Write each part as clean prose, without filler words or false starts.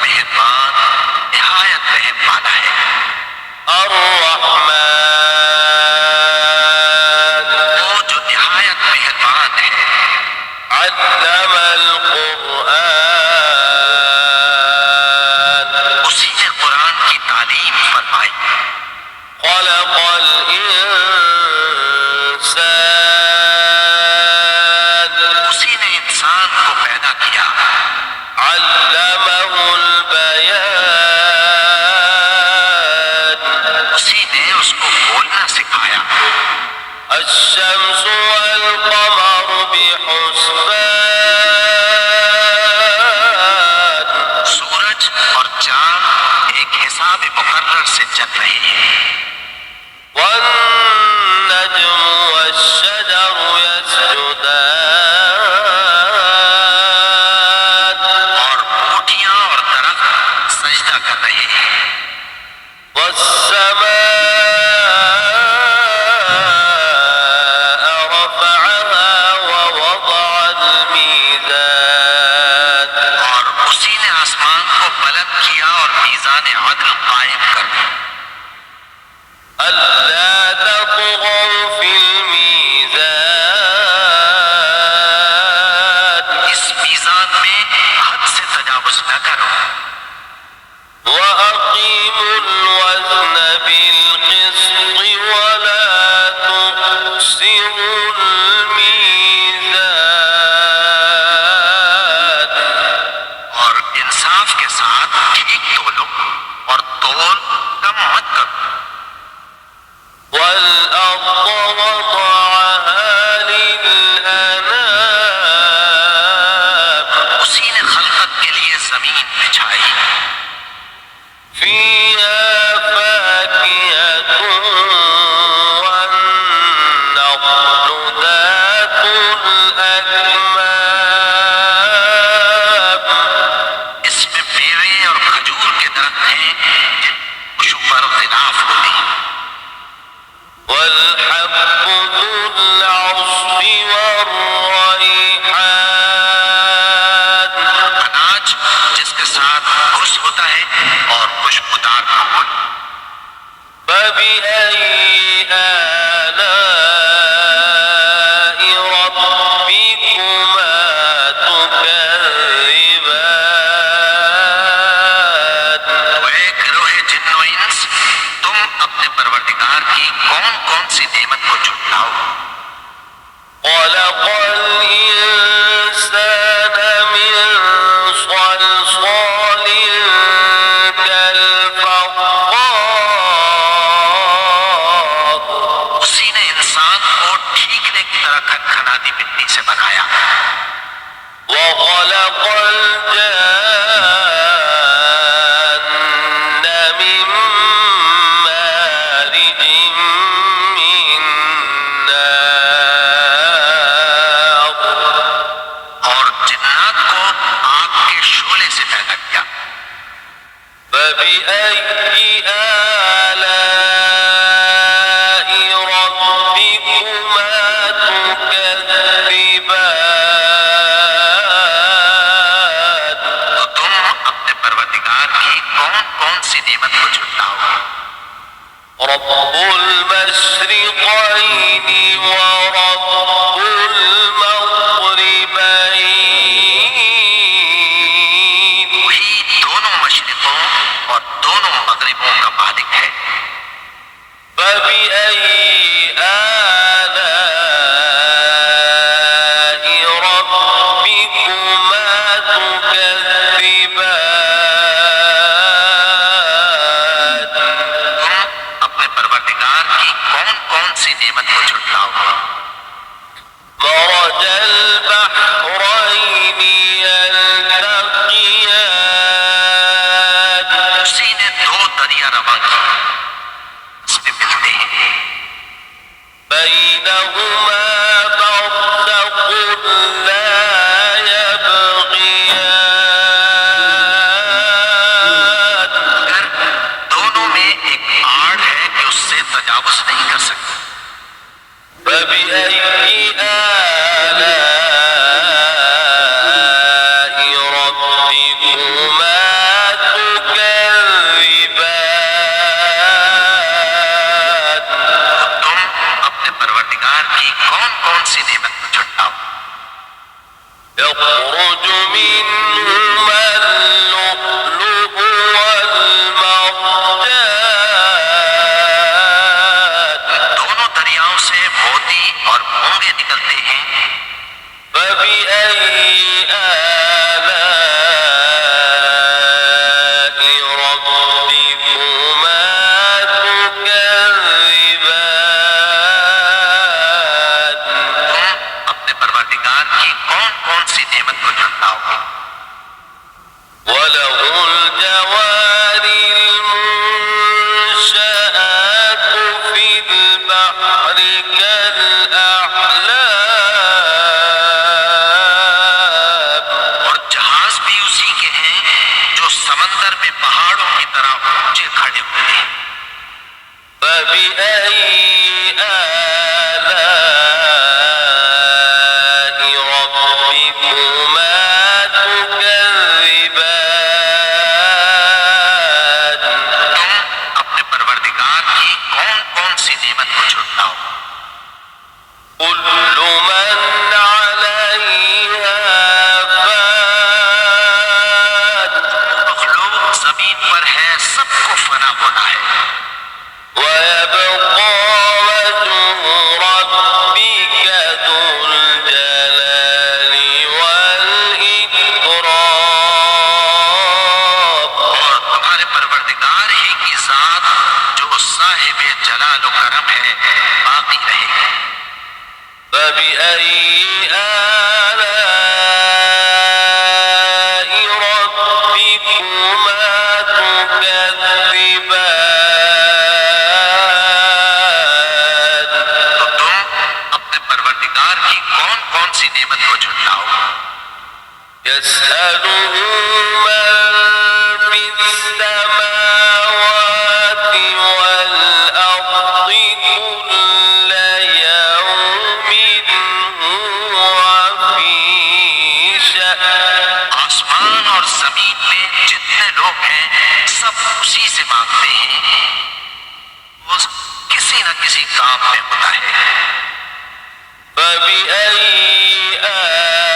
मेहरबान, निहायत रहम वाला है। अर्रहमान, वो जो निहायत मेहरबान है। अल्लमल कुरआन, उसी ने कुरान की तालीम फरमाई। खलक़ल इंसान, उसी ने इंसान को पैदा किया। अल्लमहुल बयान, उसी ने उसको बोलना सिखाया। अश्शम्सु वल क़मरु बिहुस्बान, सूरज और चांद एक हिसाब मुकर्रर से चल रहे हैं। वन्नज्मु वश्शजरु यस्जुदान, और बूटियां और दरख्त सजदा कर रहे हैं। वस्समाअ रफ़अहा ववضअल मीज़ान, और उसी ने आसमान को बुलंद किया और मीज़ान अदल कायम कर दी। अल्ला ततग़ौ फिल मीज़ान, इस मीज़ान में हद से तजावुज़ न करो। वअक़ीमुल वज़्न बिल-क़िस्ति वला तुख़्सिरुल मीज़ान, और इंसाफ के साथ ठीक तोलो और तोल कम मत करो। वल-अर्ज़ वज़अहा लिल-अनाम, उसी ने खलकत के लिए जमीन बिछाई। फ़ीहा फ़ाकिहतुन वन्नख़्लु ذातुल अकमाम, इसमें मेवे और खजूर के दरख्त हैं खुशबू पर खिलाफ होती। वल-हब्बु ज़ुल-अस्फ़ि वर-रैहान, अनाज जिसके साथ घुस होता है और खुशबूदार फूल। फबिअय्यि आलाइ रब्बिकुमा तुकज़्ज़िबान, वह गिरोहे जिन्नो इंस, तुम अपने परवरदिगार की कौन कौन सी नेमत को झुटलाओ। खलक़ल इंसान मिन सलसालिन कल-फ़ख़्ख़ार, उसी ने इंसान को ठीकने की तरह खनखनाती मिट्टी से बनाया। वख़लक़ल जान्न मिन मारिजिन मिन नार, और जिन्नात को आग के शोले से पैदा किया। फबिअय्यि आलाइ रब्बिकुमा तुकज़्ज़िबान, तो तुम अपने परवरदिगार की कौन कौन सी नेमत को झुटलाओ। रब्बुल मशरिक़ैनि व रब्बुल मग़रिबैन, वही दोनों मशरिकों और दोनों मगरिबों का मालिक है। फबिअय्यि आलाइ रब्बिकुमा तुकज़्ज़िबान, तुम अपने परवरदिगार की कौन कौन सी नेमत को झुटलाओ। मरजल बहरैनि यल्तक़ियान, उसी ने दो दरिया रवा किए, उसमें मिलते हैं। बैनहुमा बरज़ख़ुन ला यबग़ियान, मगर दोनों में एक आड़ है कि उससे तजावुज़ नहीं कर सकते। फबिअय्यि आलाइ रब्बिकुमा समंदर में पहाड़ों की तरह ऊंचे खड़े हुए थे। فبأي آلاء ربكما تكذبان तुम अपने परवरदिगार की कौन कौन सी नेमत को झुटलाओ। كل من عليها فان मखलूक जमीन पर है, सबको फना होना है। ويبقى وجه ربك ذو الجلال والإكرام और तुम्हारे परवरदिगार ही की जात जो साहिब जलाल व करम है बाकी रहेगी। فبأي آلاء ربكما تكذبان तो तुम अपने परवरदिगार की कौन कौन सी नेमत को झुटलाओ। يسأله من في السماوات والأرض كل يوم هو في شأن आसमान और जमीन में जितने लोग हैं सब उसी से मांगते हैं, वो किसी न किसी काम में होता है। فبأي آلاء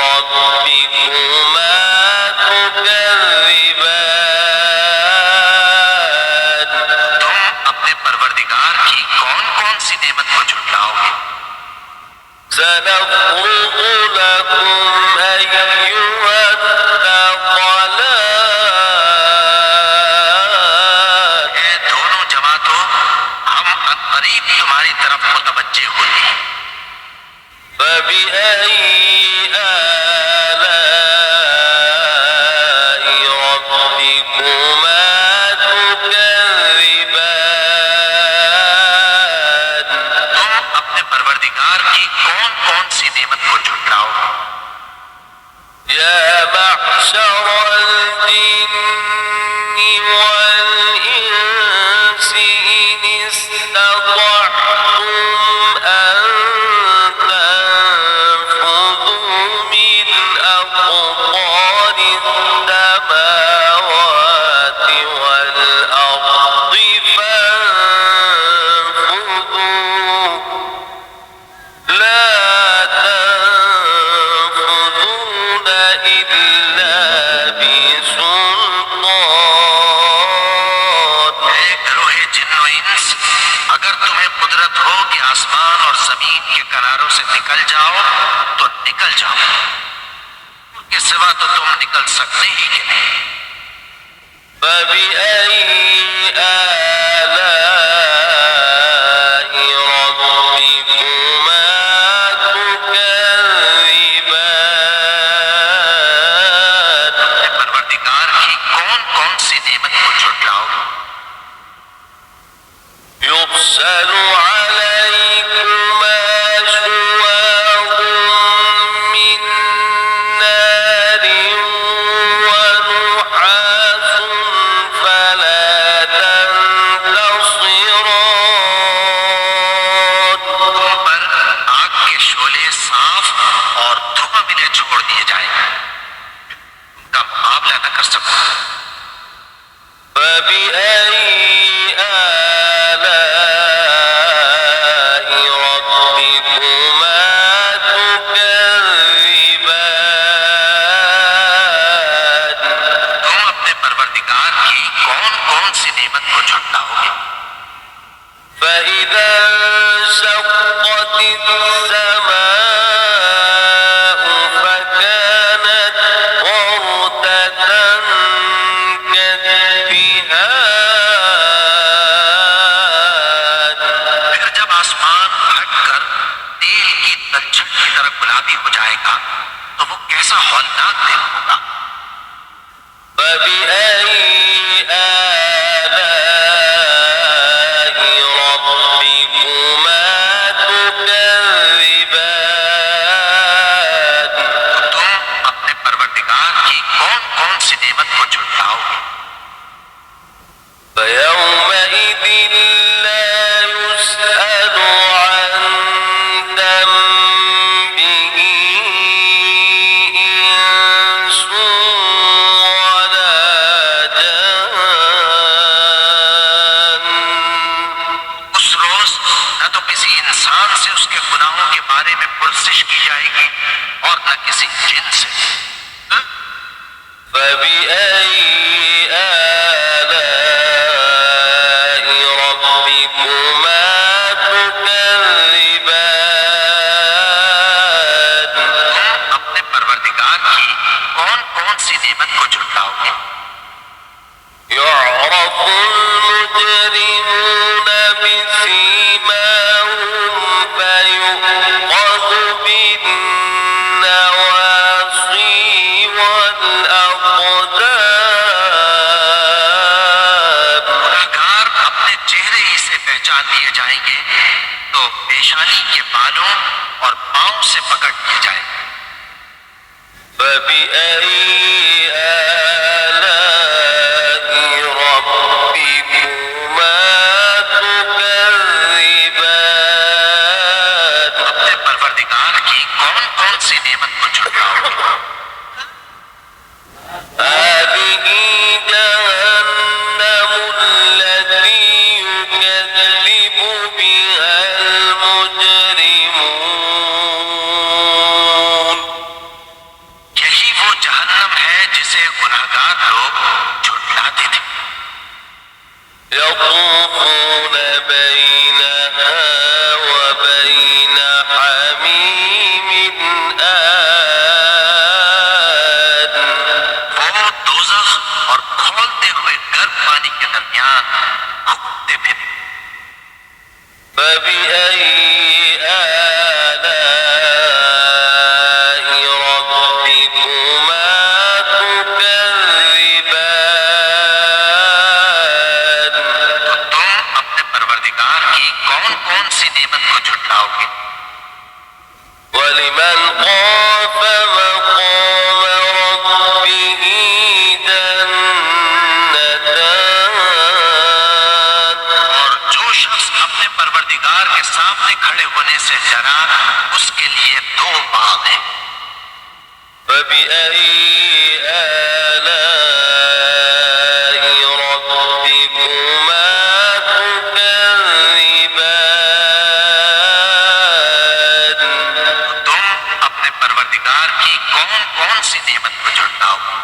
ربكما تكذبان तुम अपने परवरदिगार की कौन कौन सी नेमत को झुटलाओगे। سنفرغ لكم أيها الثقلان ए दोनों जमातों, हम अनकरीब तुम्हारी तरफ मुतवज्जे होते हैं। فبأي آلاء ربكما تكذبان तुम अपने परवरदिगार की कौन कौन सी नेमत को झुटलाओ। يا معشر الجن والإنس إن استطعتم أن تنفذوا من أقطار السماوات والأرض فانفذوا لا تنفذون إلا بسلطان ए गरोहे जिन्न व इंस, अगर तुम्हें कुदरत हो कि आसमान और जमीन के किनारों से निकल जाओ तो निकल जाओ, उसके सिवा तो तुम निकल सकते ही कि नहीं। فبأي آلاء ربكما تكذبان अपने परवरदिगार की कौन कौन सी नेमत को झुटलाओ। يرسل عليكما شواظ من نار ونحاس فلا تنتصران तुम पर आग के शोले साफ और धुआं मिले छोड़ दिए जाए, उनका मुकाबला न कर सको। فبأي آلاء ربكما تكذبان तुम अपने परवरदिगार की कौन कौन सी नेमत को झुटलाओगे। فإذا انشقت السماء فكانت وردة كالدهان फिर जब आसमान फटकर तेल की तलछट की तरह गुलाबी हो जाएगा तो वो कैसा हौलनाक दिन होगा। فبأي آلاء ربكما تكذبان तो तुम अपने परवरदिगार किसी जिन से। فبأي آلاء ربكما تكذبان तुम अपने परवरदिगार की कौन कौन सी नेमत को झुटलाओगे? يعرف المجرمون بسيماهم فيؤخذ بالنواصي والأقدام गुनहगार अपने चेहरे ही से पहचान लिए जाएंगे तो पेशानी के बालों और पांव से पकड़ लिए जाएंगे। فبأي آلاء ربكما تكذبان अपने परवरदिगार की कौन कौन सी नेमत को झुटलाओगे? هذه جهنم التي يكذب بها المجرمون यही वो जहन्नम है जिसे गुनहगार लोग झुटलाते थे। يطوفون بينها وبين حميم آن वो दोज़ख और खौलते हुए गर्म पानी के दरमियान घूमते फिर। فبأي آلاء ربكما تكذبان तो तुम अपने परवरदिगार की कौन कौन सी नेमत को झुटलाओगे? ولمن خاف مقام ربه جنتان और जो शख्स अपने परवरदिगार के सामने खड़े होने से डरा उसके लिए दो बाग हैं। فبأي آلاء ربكما تكذبان तुम अपने परवरदिगार की कौन कौन सी नेमत को झुटलाओगे?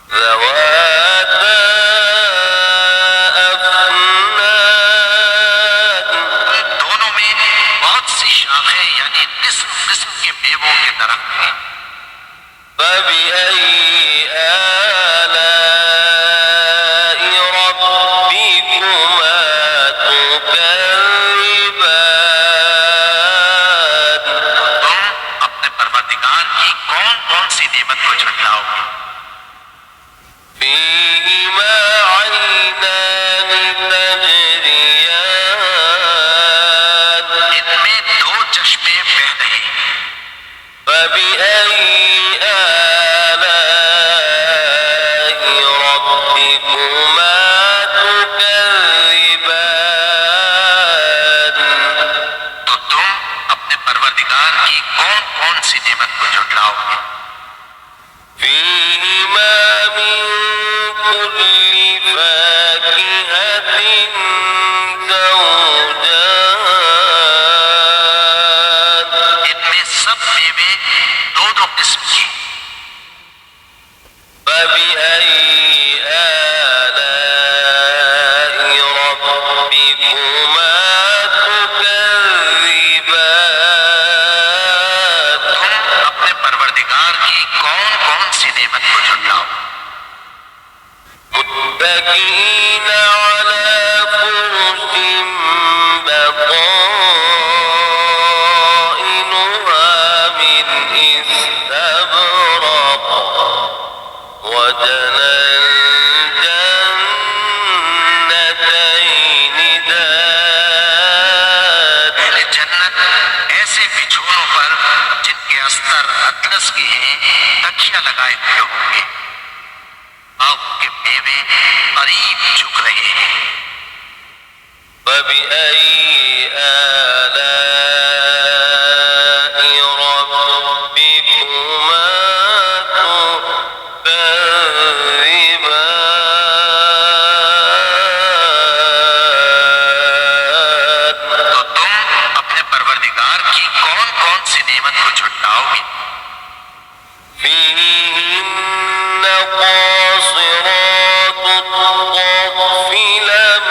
ذواتا أفنان उन दोनों में बहुत सी शाखें यानी किस्म किस्म के मेवों के दरख्त हैं। فبأي آلاء ربكما تكذبان तुम अपने परवरदिगार की कौन कौन सी नेमत को झुटलाओगे? فيهما عينان تجريان इनमें दो चश्मे बह रहे हैं। فبأي آلاء ربكما تكذبان तो तुम अपने परवरदिगार की कौन कौन सी नेमत को झुटलाओगे? فيهما من كل فاكهة زوجان इनमें सब मेवे दो दो किस्म की। فبأي آلاء ربكما تكذبان तुम अपने परवरदिगार की कौन कौन सी नेमत को झुटलाओ? متكئين على فرش بطائنها من استبرق وجنى الجنتين دان पहले जन्नत ऐसे बिछोनों पर जिनके अस्तर अतलस के हैं तकिया लगाए हुए होंगे। आग के मेवे करीब झुक रहे हैं। فبأي آلاء ربكما تكذبان तो तुम अपने परवरदिगार की कौन कौन सी नेमत को झुटलाओगे? قاصرات الطرف لم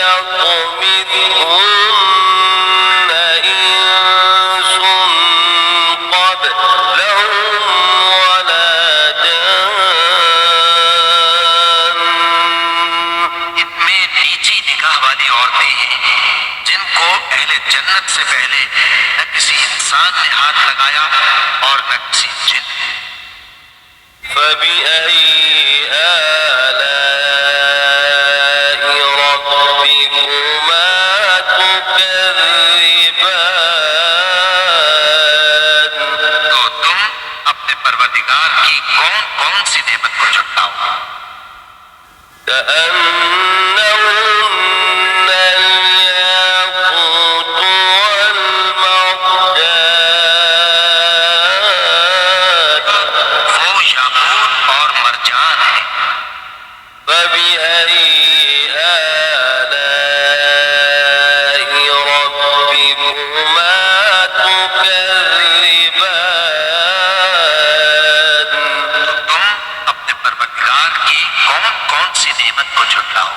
يطمثهن إنس قبلهم ولا جان इनमें नीची निगाह वाली औरतें हैं जिनको अहले जन्नत से पहले न किसी इंसान ने हाथ लगाया और न किसी जिन। فبأي آلاء ربكما تكذبان तो तुम अपने परवरदिगार की कौन कौन सी नेमत को झुटलाओ। كأنهن الياقوت والمرجان वो याकूत और मरजान है। فبأي آلاء ربكما تكذبان तो तुम अपने परवरदिगार की कौन कौन सी नेमत को झुटलाओ।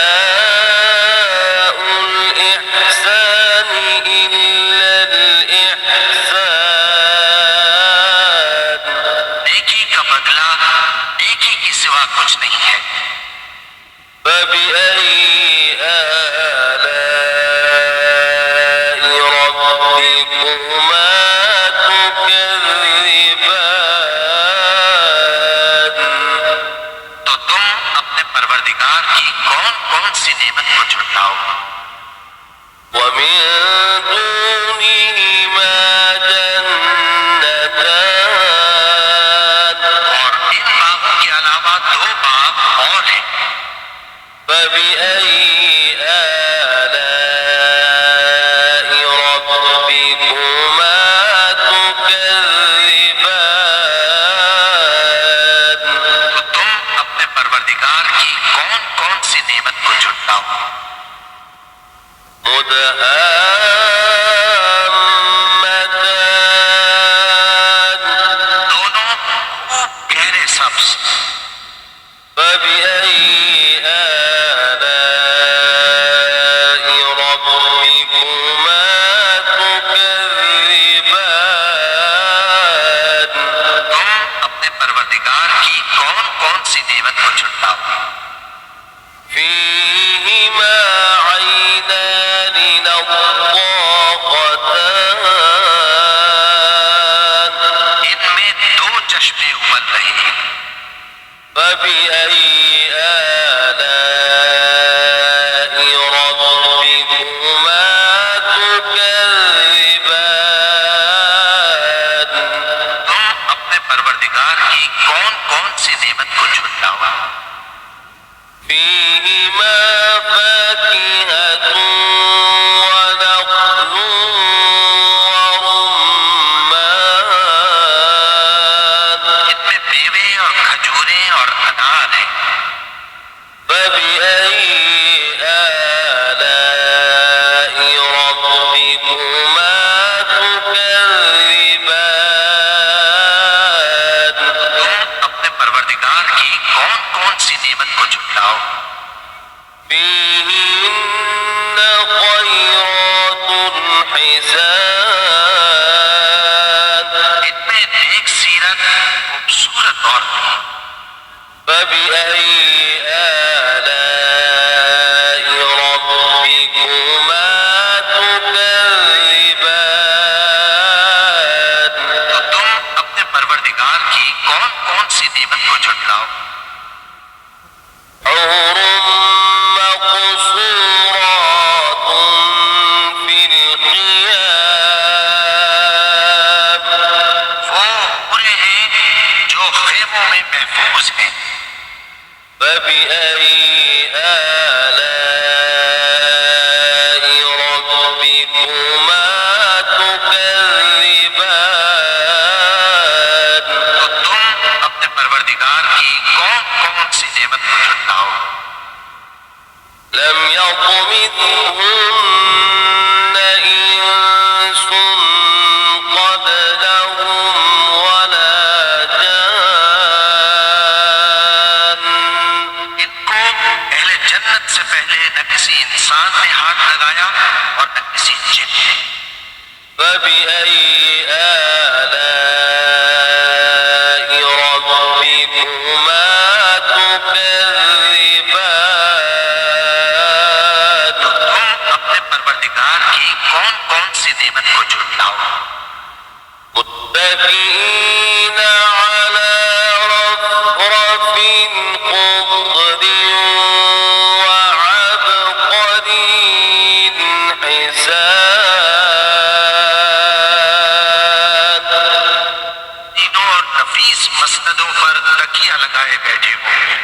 الجزاء الإحسان إلا الإحسان नेकी का बदला नेकी के सिवा कुछ नहीं है। فبأي آلاء ربكما تكذبان तो तुम अपने परवरदिगार की कौन कौन सी नेमत को झुटलाओ। ومن دونهما جنتان और इन बागों के अलावा दो बाग और हैं। فبأي آلاء ربكما تكذبان तो तुम अपने परवरदिगार की कौन कौन सी नेमत को झुटलाओ। مدهامتان दोनों खूब गहरे सब्ज। فبأي آلاء ربكما تكذبان तुम अपने परवरदिगार की कौन कौन सी नेमत को झुटलाओ। فيهما عينان نضاقتان इनमें दो चश्मे उबल रहे हैं। فبأي آلاء ربكما تكذبان तुम अपने परवरदिगार की कौन कौन सी नेमत को झुटलाओ। فيهما فاكهة ونخل ورمان इनमें मेवे और खजूरें और अनार हैं। فبأي آلاء ربكما تكذبان तुम अपने परवरदिगार की कौन कौन सी नेमत को झुटलाओ। فيهن خيرات حسان इनमें नेक सीरत खूबसूरत औरतें। فبأي آلاء ربكما تكذبان तो तुम अपने परवरदिगार की कौन कौन सी नेमत को झुटलाओ। حور مقصورات في الخيام वो पूरे हैं जो खेमों में महफूज हैं। فبأي آلاء ربكما تكذبان तो तुम अपने परवरदिगार की कौन कौन सी नेमत को झुटलाओ। لم يطمثهن إنس قبلهم ولا पहले न किसी इंसान ने हाथ लगाया और न किसी जिन ने। فبأي آلاء ربكما تكذبان तो तुम अपने परवरदिगार की कौन कौन सी नेमत को झुटलाओ। متكئين على رفرف خضر وعبقري حسان तीनों और नफीस मसनदों पर तकिया लगाए बैठे होंगे।